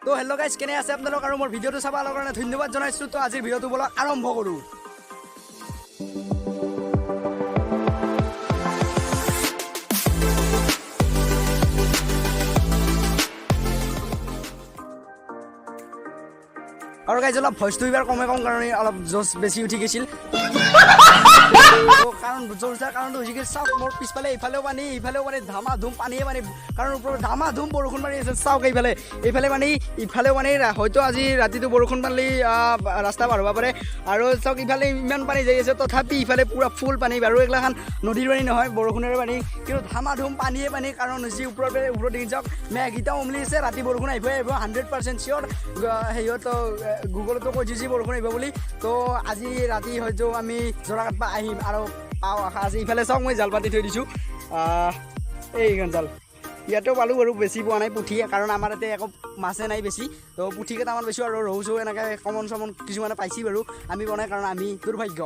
তো hello' guys, কেনে আছে আপোনালোক? আৰু মোৰ ভিডিঅ'টো চাব কাৰণে ধন্যবাদ জনাইছোঁ। তো আজিৰ ভিডিঅ'টো বলক আৰম্ভ কৰোঁ। আৰু গাইজ অলপ ভইচটো এইবাৰ কমে কম কাৰণে অলপ জোচ বেছি উঠি গৈছিল। কাৰণ জোৰ উঠাৰ কাৰণটো হৈছে কি, চাওক মোৰ পিছফালে ইফালেও পানী ইফালেও পানী, ধামা ধুম পানীয়ে পানী, কাৰণ ওপৰত ধামা ধুম বৰষুণ মাৰি আছে। চাওক এইফালে পানী ইফালেও পানী, হয়তো আজি ৰাতিটো বৰষুণ পানী ৰাস্তা পাৰ হ'ব পাৰে। আৰু চাওক ইফালে ইমান পানী যাই আছে, তথাপি ইফালে পূৰা ফুল পানী। বাৰু এইগিলাখান নদীৰ পানী নহয়, বৰষুণেৰে পানী, কিন্তু ধামা ধুম পানীয়ে পানী। কাৰণ হৈছে ওপৰত দেখি চাওক মেঘকেইটাও উমলি আছে, ৰাতি বৰষুণ আহিব 100% চিয়'ৰ। হেৰিয়তো গুগলতো কৈ দিছে বৰষুণ আহিব বুলি। তো আজি ৰাতি হয়তো আমি যোৰাঘাট পৰা আহিম আৰু পাওঁ আশা আছে। ইফালে চাওক মই জাল পাতি থৈ দিছোঁ, এইখন জাল ইয়াতেও পালোঁ বাৰু, বেছি পোৱা নাই পুঠি, কাৰণ আমাৰ ইয়াতে একো মাছে নাই বেছি। তো পুঠি কেইটামান পাইছোঁ আৰু ৰৌ চৌ এনেকৈ কমন চমন কিছুমানে পাইছি বাৰু, আমি বনাই কাৰণ আমি দুৰ্ভাগ্য।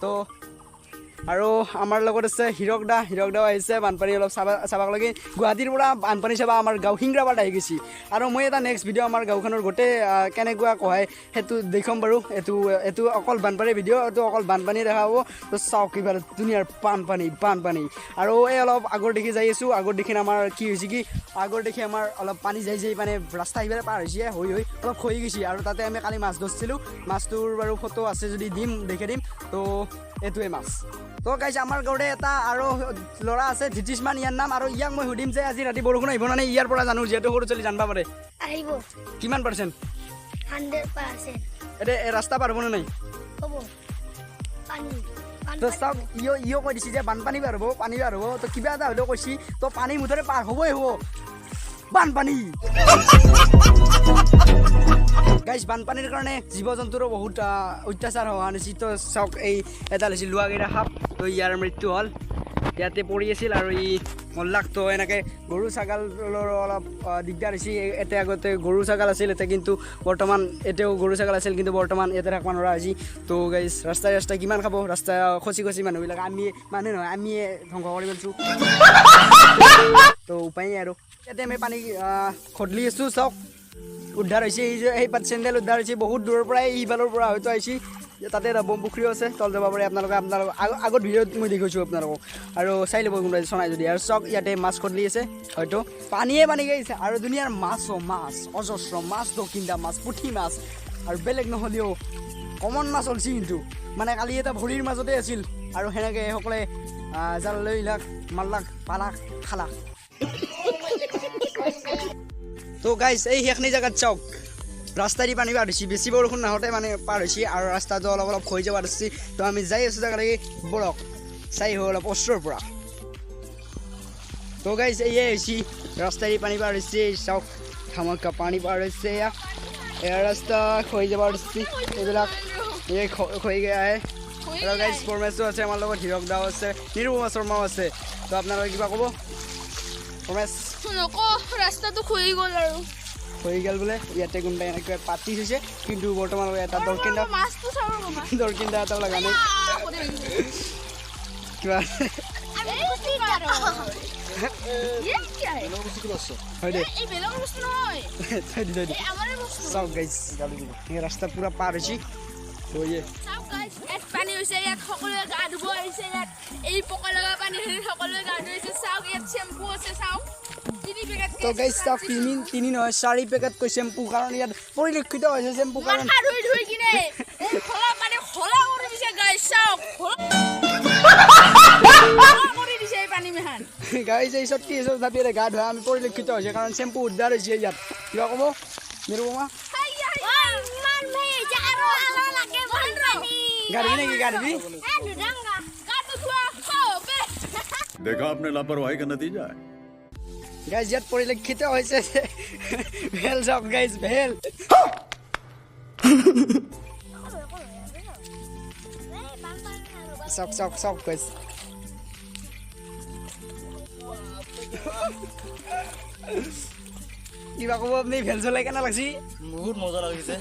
তো আৰু আমাৰ লগত আছে হিৰক দাও আহিছে বানপানী অলপ চাবাক লাগি। গুৱাহাটীৰ পৰা বানপানী চাবা আমাৰ গাঁও শিংৰাবাদ আহি গৈছে। আৰু মই এটা নেক্সট ভিডিঅ' আমাৰ গাঁওখনৰ গোটেই কেনেকুৱা কহায় সেইটো দেখুৱাম বাৰু। এইটো অকল বানপানীৰ ভিডিঅ', এইটো অকল বানপানী দেখা হ'ব। তো চাওক কিবা ধুনীয়াৰ বানপানী। আৰু এই অলপ আগৰ দেখি যাই আছোঁ, আগৰ দেখি আমাৰ কি হৈছে কি, আগৰ দেখি আমাৰ অলপ পানী যাই মানে ৰাস্তা সিফালে পাৰ হৈছে, হৈ অলপ খহি গৈছে। আৰু তাতে আমি কালি মাছ ধৰিছিলোঁ, মাছটোৰ বাৰু ফটো আছে যদি দেখে দিম। তো এইটোৱে মাছ। তো গাইছ, আমাৰ গাঁৱতে এটা আৰু ল'ৰা আছে ধিতিশমান ইয়াৰ নাম। আৰু ইয়াক মই সুধিম যে আজি ৰাতি বৰষুণ আহিব নে নাই। ইয়াৰ পৰা জানো, যিহেতু সৰু ছোৱালী জানিব পাৰে। আহিব। কিমান %? 100%। এতিয়া ৰাস্তা পাৰ হ'বনে নাই? হ'ব। পানী তো চাওক, ইও কৈ দিছে যে বানপানী পাৰ হ'ব, পানী পাৰ হ'ব। তো কিবা এটা হ'লেও কৈছি, তো পানী মুঠতে পাৰ হ'বই হ'ব। বানপানী গাইজ, বানপানীৰ কাৰণে জীৱ জন্তুৰো বহুত অত্যাচাৰ হোৱা নাছিল। তো চাওক, এই এডাল হৈছিল লোৱাগেইৰা সাপ। তো ইয়াৰ মৃত্যু হ'ল, ইয়াতে পৰি আছিল আৰু ই মল্লাক। তো এনেকৈ গৰু ছাগলৰ অলপ দিগদাৰ হৈছে। এতিয়া আগতে গৰু ছাগল আছিল, এতিয়া কিন্তু বৰ্তমান এতিয়াও গৰু ছাগল আছিল, কিন্তু বৰ্তমান ইয়াতে থাকিব নোৱাৰা হৈছে। তো গাইজ, ৰাস্তাই কিমান খাব, ৰাস্তা খচি মানুহবিলাক মানুহে নহয়, আমিয়ে ধ্বংস কৰি পেলাইছোঁ। তো উপায় নাই আৰু। ইয়াতে আমি পানী খদলি আছোঁ, চাওক উদ্ধাৰ হৈছে। এই পাত চেণ্ডেল উদ্ধাৰ হৈছে, বহুত দূৰৰ পৰাই ইফালৰ পৰা হয়তো আহিছে। তাতে ব্ৰহ্মপুখুৰীও আছে, তল যাব পাৰে আপোনালোকে আগত ভিডিঅ'ত মই দেখুৱাইছোঁ আপোনালোকক। আৰু চাই ল'ব কোনোবাই চনাই যদি। আৰু চাওক ইয়াতে মাছ খদলি আছে, হয়তো পানীয়ে গাইছে। আৰু দুনিয়াৰ মাছ অজস্ৰ মাছ, দকিন্দা মাছ, পুঠি মাছ, আৰু বেলেগ নহ'লেও কমন মাছ ওলছি। কিন্তু মানে কালি এটা ভৰিৰ মাজতে আছিল, আৰু সেনেকৈ সকলোৱে জাল লৈ মাৰলাক, পালাক, খালাক। তো গাইজ, এই সেইখিনি জেগাত চাওক ৰাস্তা দি পানী পাৰ হৈছে, বেছি বৰষুণ নাহোঁতে মানে পাৰ হৈছে। আৰু ৰাস্তাটো অলপ খহি যাব ধৰিছে। তো আমি যাই আছোঁ জেগালৈকে, বৰক চাই হ'ল অলপ ওচৰৰ পৰা। তো গাইজ, এয়াই হৈছে ৰাস্তা দি পানী পাৰ হৈছে। চাওক ধামাকা পানী পাৰ হৈছে, এয়া ৰাস্তা খহি যাব ধৰিছে। এইবিলাক খহি আহে। আৰু গাইজ, পৰমেশো আছে আমাৰ লগত, হিৰক দাও আছে, নিৰুপমা শৰ্মাও আছে। তো আপোনালোকে কিবা ক'ব? পৰমেশ ৰাস্তাটো খহি গ'ল আৰু হৈ গ'ল বোলে। ইয়াতে কোনোবাই এনেকৈ পাতি হৈছে, কিন্তু বৰ্তমান এটা দৰকিন্দা এটাও লগা নাই। কিবা হয় দে, চাওক গাইজ, ৰাস্তা পুৰা পাৰ হৈছে। পানী হৈছে, ইয়াত সকলোৱে গা ধুব আহিছে। ইয়াত এই পকা লগা পানী সকলোৱে গা ধুইছে। চাওক, ইয়াত চেম্পু আছে, চাওক। তো গাইজ, চাওক, 3 নহয় 4 পেকেটকৈ চেম্পু, কাৰণ ইয়াত পৰিলক্ষিত হৈছে চেম্পু। কাৰণ গাইজ, এই চটকি চাপিৰে গা ধোৱা আমি পৰিলক্ষিত হৈছে, কাৰণ চেম্পু উদ্ধাৰ হৈছে ইয়াত। কিবা ক'ব নিৰুপমা? গাড়বি নেকি? গাড়বি? देखा आपने लापरवाही का नतीजा है। গাইজ, ইয়াত পৰিলক্ষিত হৈছে ভেল। চাওক গাইজ, ভেল। চাওক গাইজ, কিবা ক'ব আপুনি? ভেল চলাই কেনে লাগছি? বহুত মজা লাগিছে।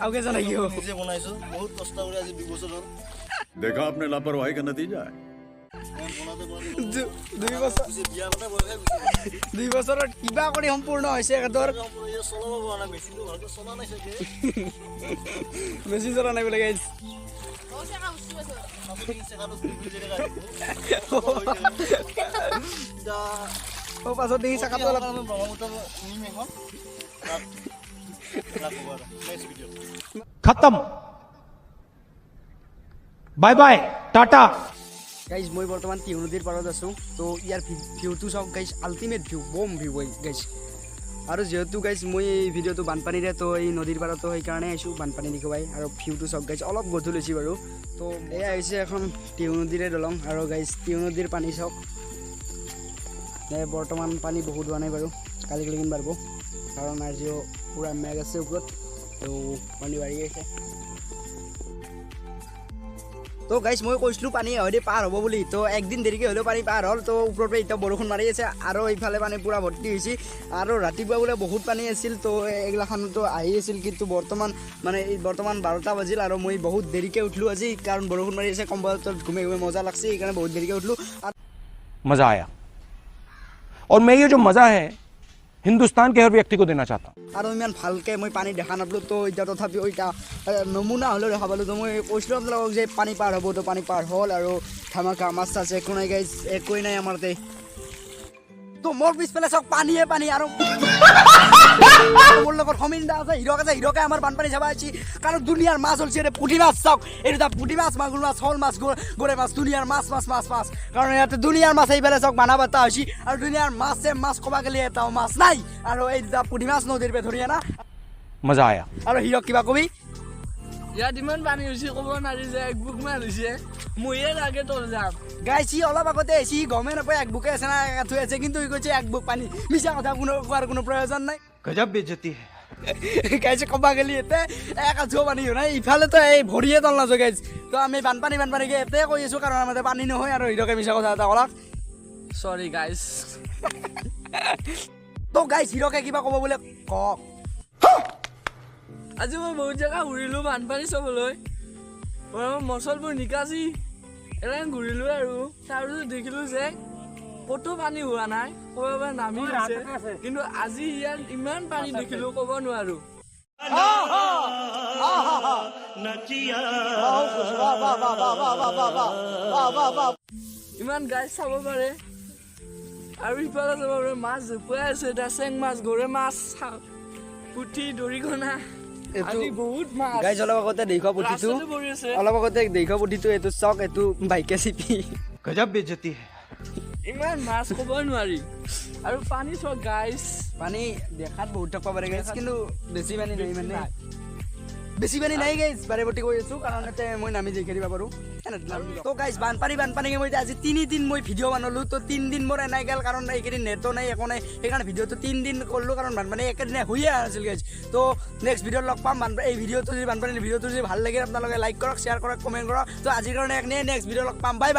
আৰু কেজন আহিব? নিজে বনাইছো, বহুত কষ্ট কৰি আজি 2 বছৰ হ'ল। देखा आपने लापरवाही का नतीजा है। দুই বছৰ 2 বছৰত কিবা কৰি সম্পূৰ্ণ হৈছে এখেতৰ মেচিন চলা নাই বোলে গাইজ পাছত দেখি চাকাটো অলপ खत्म बाय बाय टाटा গাইজ মই বৰ্তমান টিহু নদীৰ পাৰত আছোঁ তো ইয়াৰ ভিউটো চাওক গাইজ আল্টিমেট ভিউ বম ভিউ গাইজ আৰু যেহেতু গাইজ মই এই ভিডিঅ'টো বানপানীৰে তো এই নদীৰ পাৰতো সেইকাৰণে আহিছোঁ বানপানী দেখুৱাই আৰু ভিউটো চাওক গাইজ অলপ গধুৰ হৈছে বাৰু তো এয়া হৈছে এখন টিহু নদীৰে দলং আৰু গাইজ টিহু নদীৰ পানী চাওক বৰ্তমান পানী বহুত হোৱা নাই বাৰু কালি কিন বাঢ়িব কাৰণ আজিও পুৰা মেঘ আছে ওপৰত তো পানী বাঢ়ি আছে তো গাইজ মই কৈছিলোঁ পানী হয়তো পাৰ হ'ব বুলি তো একদিন দেৰিকৈ হ'লেও পানী পাৰ হ'ল তো ওপৰৰ পৰা এতিয়া বৰষুণ মাৰি আছে আৰু এইফালে পানী পূৰা ভৰ্তি হৈছে আৰু ৰাতিপুৱা বোলে বহুত পানী আছিল তো এইগিলাখনতো আহি আছিল কিন্তু বৰ্তমান 12টা বাজিল আৰু মই বহুত দেৰিকৈ উঠিলোঁ আজি কাৰণ বৰষুণ মাৰি আছে কম্বলৰ ঘুমে ঘুমে মজা লাগছে সেইকাৰণে বহুত দেৰিকৈ উঠিলোঁ मजा आया और मैं ये जो मजा है हिंदुस्तान के हर व्यक्ति को देना चाहता हूँ আৰু ইমান ভালকৈ মই পানী দেখা নাপালোঁ তো এতিয়া তথাপিও এতিয়া নমুনা হ'লেও দেখা পালোঁ তো মই কৈছিলোঁ আপোনালোকক যে পানী পাৰ হ'ব তো পানী পাৰ হ'ল আৰু ধামাকা মাছ চাছ একো নাই গাইজ একোৱেই নাই আমাৰ তাতে তো মোৰ পিছফালে চাওক পানীয়ে পানী আৰু মোৰ লগত সমিন্দা আছে হিৰকে আমাৰ বানপানী চাব আহিছে কাৰণ দুনিয়াৰ মাছ হৈছে পুঠি মাছ চাওক এইটো পুঠি মাছ মাগুৰ মাছ শ'ল মাছ গৰৈ মাছ দুনিয়াৰ মাছ কাৰণ ইয়াতে দুনিয়াৰ মাছ এইফালে চাওক বানা বাতা হৈছে আৰু দুনিয়াৰ মাছ ক'ব গ'লে এটাও মাছ নাই আৰু এই দুটা পুঠি মাছ নদীৰ পৰা ধৰি আনা मजा आया আৰু হিৰক কিবা কবি ইয়াত ইমান পানী হৈছে ক'ব নোৱাৰি যে এক বুক মান হৈছে মইয়ে লাগে তোৰ যাম গাইছি অলপ আগতে আহিছি গমে নাপায় এক বুকে আছে না থৈ আছে কিন্তু ই কৈছে এক বুক পানী মিছা কথা কোৱাৰ কোনো প্ৰয়োজন নাই गजब बेइज्जती है গাইছে ক'ব গ'লে ইয়াতে এক আঁঠুও পানী হোৱা নাই ইফালেতো এই ভৰিয়ে তল নাযায় গাইছ তো আমি বানপানীকে ইয়াতে কৈ আছোঁ কাৰণ আমাৰ পানী নহয় আৰু হিৰকে মিছা কথা এটা ক'লাক সৰি গাইজ তো গাইছ হিৰকে কিবা ক'ব বোলে কওক আজি মই বহুত জেগা ঘূৰিলোঁ বানপানী চাবলৈ মচলবোৰ নিকাচি এনেকৈ ঘূৰিলোঁ আৰু তাৰপিছত দেখিলোঁ যে ক'তো পানী হোৱা নাই ক'ৰবাৰ নামি আছে কিন্তু আজি ইয়াত ইমান পানী দেখিলোঁ ক'ব নোৱাৰোঁ ইমান গাইজ চাব পাৰে আৰু ইফালে চাব পাৰে মাছ জোপুৱাই আছে এতিয়া চেং মাছ গৰৈ মাছ পুঠি দৰিকণা আজি বহুত মাছ গাইছ অলপ আগতে দেখুৱা পুঠিটো ৰাস্তাতে পৰি আছে এইটো চাওক এইটো বাইকে চিপি गजब बेइज्जती है ইমান মাছ ক'ব নোৱাৰি আৰু পানী চোৱা গাইজ পানী দেখাত বহুত টকা পাৰে গাইছ কিন্তু বেছি পানী নাই গাইছ বাৰে প্ৰতি কৈ আছোঁ কাৰণ ইয়াতে মই নামি যাই খেলিব পাৰোঁ তো গাইছ বানপানীকে মই আজি 3 দিন মই ভিডিঅ' বনালোঁ তো 3 দিন মোৰ এনেই গ'ল কাৰণ এইকেইদিন নেটো নাই একো নাই সেইকাৰণে ভিডিঅ'টো 3 দিন কৰিলোঁ কাৰণ বানপানী একেদিনাই হৈয়ে আছিল গাইছ তো নেক্সট ভিডিঅ'ত লগ পাম এই ভিডিঅ'টো যদি বানপানীৰ ভিডিঅ'টো যদি ভাল লাগে আপোনালোকে লাইক কৰক শ্বেয়াৰ কৰক কমেণ্ট কৰক তো আজিৰ কাৰণে নেক্সট ভিডিঅ' লগ পাম বাই